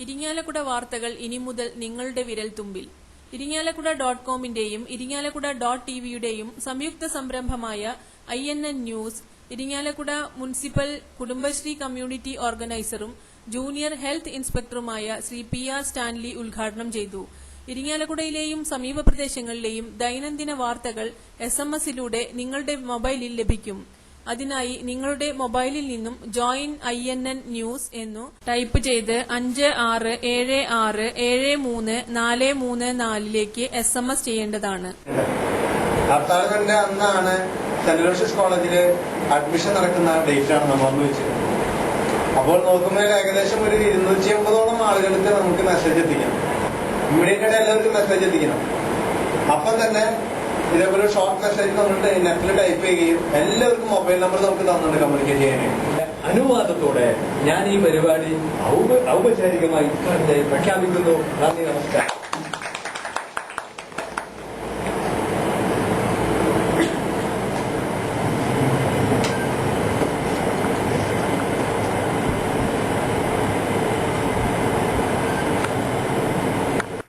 ഇരിങ്ങാലക്കുട വാർത്തകൾ ഇനി മുതൽ നിങ്ങളുടെ വിരൽത്തുമ്പിൽ. ഇരിങ്ങാലക്കുട.com-ന്റെയും ഇരിങ്ങാലക്കുട.tv-യുടെയും സംയുക്ത സംരംഭമായ INN news Irinjalakuda municipal Kudumbashree community ഓർഗനൈസറും ജൂനിയർ ഹെൽത്ത് ഇൻസ്പെക്ടറുമായ ശ്രീ PR സ്റ്റാൻലി ഉദ്ഘാടനം ചെയ്തു. ഇരിങ്ങാലക്കുടയിലെയും സമീപ പ്രദേശങ്ങളിലെയും ദൈനംദിന വാർത്തകൾ SMS-ലൂടെ നിങ്ങളുടെ മൊബൈലിൽ ലഭിക്കും. അതിനായി നിങ്ങളുടെ മൊബൈലിൽ നിന്നും ജോയിൻ INN ന്യൂസ് എന്നു ടൈപ്പ് ചെയ്ത് 56767344 SMS ചെയ്യേണ്ടതാണ്. ഹർത്താലിന്റെ അന്നാണ് സെന്റ് ലൂഷ്യസ് കോളേജില് അഡ്മിഷൻ നടക്കുന്ന ഡേറ്റ് ആണ് നമ്മൾ വെച്ചത്. അപ്പോൾ നോക്കുമ്പോൾ ഏകദേശം ഒരു 250ഓളം ആളുകൾക്ക് നമുക്ക് മെസ്സേജ് എത്തിക്കണം. ഇമ്മീഡിയറ്റ് ആയിട്ട് എല്ലാവർക്കും മെസ്സേജ് എത്തിക്കണം. അപ്പം തന്നെ ഇതേപോലെ ഷോർട്ട് മെസ്സേജ് തന്നിട്ട് നെറ്റിൽ ടൈപ്പ് ചെയ്യുകയും എല്ലാവർക്കും മൊബൈൽ നമ്പർ നമുക്ക് തന്നിട്ട് കമ്മ്യൂണിക്കേറ്റ് ചെയ്യാനായിട്ട് അനുവാദത്തോടെ ഞാൻ ഈ പരിപാടി ഔപചാരികമായി പ്രഖ്യാപിക്കുന്നു. നന്ദി, നമസ്കാരം.